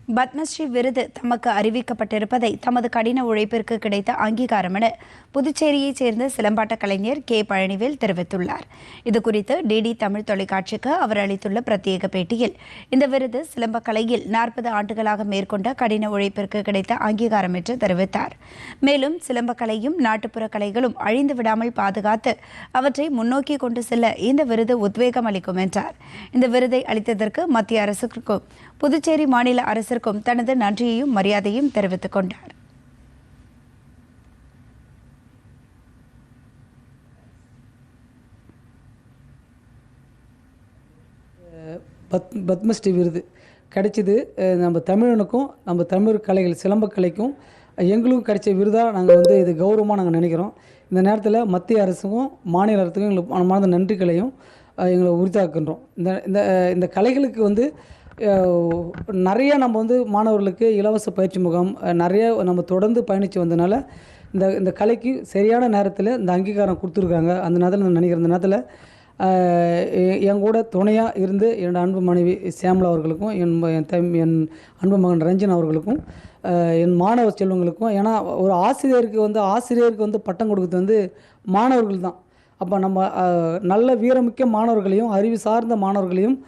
பத்மஸ்ரீ விருது தமக்கு அறிவிக்கப்பட்டிருப்பதை தமது கடின உழைப்பிற்கு கிடைத்த அங்கீகாரம் என புதுச்சேரியைச் சேர்ந்த சிலம்பாட்ட கலைஞர் கே பழனிவேல் தெரிவித்துள்ளார். இதுகுறித்து டிடி தமிழ் தொலைக்காட்சிக்கு அவர் அளித்துள்ள பிரத்யேக பேட்டியில், இந்த விருது சிலம்ப கலையில் 40 ஆண்டுகளாக மேற்கொண்ட கடின உழைப்பிற்கு கிடைத்த அங்கீகாரம் என்று தெரிவித்தார். மேலும் சிலம்ப கலையும் நாட்டுப்புற கலைகளும் அழிந்து விடாமல் பாதுகாத்து அவற்றை முன்னோக்கி கொண்டு செல்ல இந்த விருது உத்வேகம் அளிக்கும் என்றார். இந்த விருதை அளித்ததற்கு மத்திய அரசுக்கும் புதுச்சேரி மாநில அரசிற்கும் தனது நன்றியையும் மரியாதையும் தெரிவித்துக் கொண்டார். பத்மஸ்ரீ விருது கிடைச்சது நம்ம தமிழனுக்கும் நம்ம தமிழ் கலைகள் சிலம்பக்கலைக்கும் எங்களுக்கும் கிடைச்ச விருதாக நாங்கள் இது கௌரவமாக நாங்கள் நினைக்கிறோம். இந்த நேரத்தில் மத்திய அரசுக்கும் மாநில அரசுக்கும் எங்களுக்கு மனமார்ந்த நன்றிகளையும் எங்களை உரித்தாக்குன்றோம். இந்த இந்த கலைகளுக்கு நிறைய நம்ம மாணவர்களுக்கு இலவச பயிற்சி முகாம் நிறைய நம்ம தொடர்ந்து பயணித்து வந்தனால இந்த கலைக்கு சரியான நேரத்தில் இந்த அங்கீகாரம் கொடுத்துருக்காங்க. அந்த நேரத்தில் நான் நினைக்கிறேன், இந்த நேரத்தில் என் கூட துணையாக இருந்து என்னோடய அன்பு மனைவி சியாமலா அவர்களுக்கும் என் அன்பு மகன் ரஞ்சன் அவர்களுக்கும் என் மாணவ செல்வங்களுக்கும், ஏன்னா ஒரு ஆசிரியருக்கு பட்டம் கொடுக்குறது மாணவர்கள் தான். அப்போ நம்ம நல்ல வீரமிக்க மாணவர்களையும் அறிவு சார்ந்த மாணவர்களையும்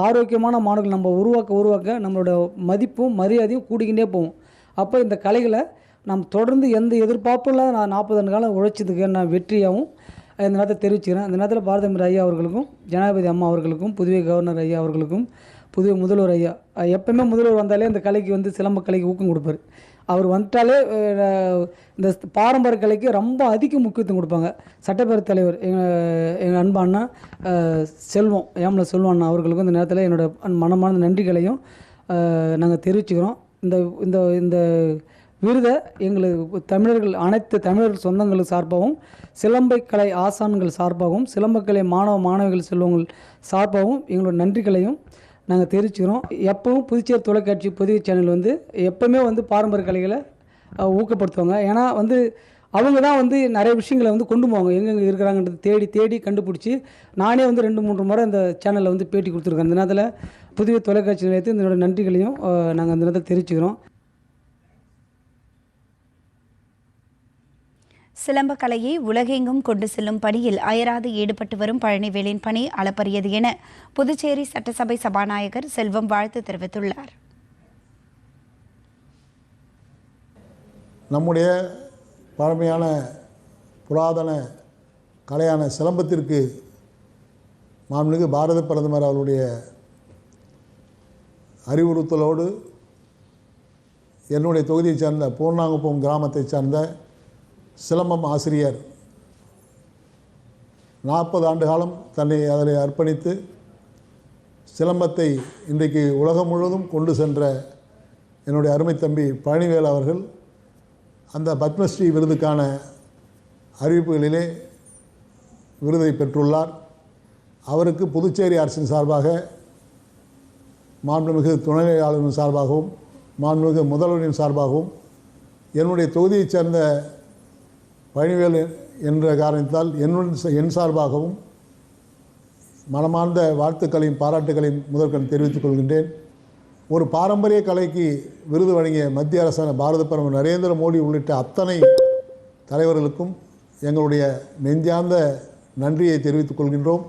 ஆரோக்கியமான மாணவர்கள் நம்ம உருவாக்க நம்மளோட மதிப்பும் மரியாதையும் கூடிக்கிட்டே போவோம். அப்போ இந்த கலைகளை நம்ம தொடர்ந்து எந்த எதிர்பார்ப்பும் இல்லாத நான் 40 ஆண்டு காலம் உழைச்சதுக்கு நான் வெற்றியாகவும் இந்த நேரத்தை தெரிவிச்சுக்கிறேன். இந்த நேரத்தில் பாரதமர் ஐயா அவர்களுக்கும், ஜனாதிபதி அம்மா அவர்களுக்கும், புதுவை கவர்னர் ஐயா அவர்களுக்கும், புதுவை முதல்வர் ஐயா, எப்பவுமே முதல்வர் வந்தாலே இந்த கலைக்கு சிலம்ப கலைக்கு ஊக்கம் கொடுப்பார். அவர் வந்துட்டாலே இந்த பாரம்பரிய கலைக்கு ரொம்ப அதிக முக்கியத்துவம் கொடுப்பாங்க. சட்டப்பேரவைத் தலைவர் எங்கள் அன்பு அண்ணா செல்வம் ஏமல செல்வம் அண்ணா அவர்களுக்கும் இந்த நேரத்தில் என்னோடய மனமார்ந்த நன்றிகளையும் நாங்கள் தெரிவிச்சுக்கிறோம். இந்த இந்த இந்த விருதை எங்களுக்கு தமிழர்கள் அனைத்து தமிழர்கள் சொந்தங்கள் சார்பாகவும், சிலம்பக்கலை ஆசான்கள் சார்பாகவும், சிலம்பக்கலை மாணவிகள் செல்வங்கள் சார்பாகவும் எங்களோட நன்றிகளையும் நாங்கள் தெரிவிச்சுக்கிறோம். எப்பவும் புதுச்சேரி தொலைக்காட்சி புதிய சேனல் எப்போவுமே பாரம்பரிய கலைகளை ஊக்கப்படுத்துவாங்க. ஏன்னா அவங்க தான் நிறைய விஷயங்களை கொண்டு போவாங்க. எங்கெங்கே இருக்கிறாங்கன்றது தேடி கண்டுபிடிச்சி நானே 2-3 முறை இந்த சேனலில் பேட்டி கொடுத்துருக்கேன். இந்த நேரத்தில் புதிய தொலைக்காட்சி நிலையத்தை இதனோட நன்றிகளையும் நாங்கள் அந்த நேரத்தில் தெரிவிச்சுக்கிறோம். சிலம்ப கலையை உலகெங்கும் கொண்டு செல்லும் பணியில் அயராது ஈடுபட்டு வரும் பழனிவேலின் பணி அளப்பரியது என புதுச்சேரி சட்டசபை சபாநாயகர் செல்வம் வாழ்த்து தெரிவித்துள்ளார். நம்முடைய பழமையான புராதன கலையான சிலம்பத்திற்கு மாண்புமிகு பாரத பிரதமர் அவருடைய அறிவுறுத்தலோடு என்னுடைய தொகுதியைச் சேர்ந்த பூர்ணாங்குப்பம் கிராமத்தைச் சேர்ந்த சிலம்பம் ஆசிரியர் 40 ஆண்டு காலம் தன்னை அதில் அர்ப்பணித்து சிலம்பத்தை இன்றைக்கு உலகம் முழுவதும் கொண்டு சென்ற என்னுடைய அருமை தம்பி பழனிவேல் அவர்கள் அந்த பத்மஸ்ரீ விருதுக்கான அறிவிப்புகளிலே விருதை பெற்றுள்ளார். அவருக்கு புதுச்சேரி அரசின் சார்பாக, மாண்புமிகு துணைநிலை ஆளுநர் சார்பாகவும், மாண்புமிகு முதல்வரின் சார்பாகவும், என்னுடைய தொகுதியைச் சேர்ந்த பழனிவேல் என்ற காரணத்தால் என் சார்பாகவும் மனமார்ந்த வாழ்த்துக்களையும் பாராட்டுகளையும் முதற்கண் தெரிவித்துக் கொள்கின்றேன். ஒரு பாரம்பரிய கலைக்கு விருது வழங்கிய மத்திய அரசான பாரத பிரதமர் நரேந்திர மோடி உள்ளிட்ட அத்தனை தலைவர்களுக்கும் எங்களுடைய நெஞ்சார்ந்த நன்றியை தெரிவித்துக் கொள்கின்றோம்.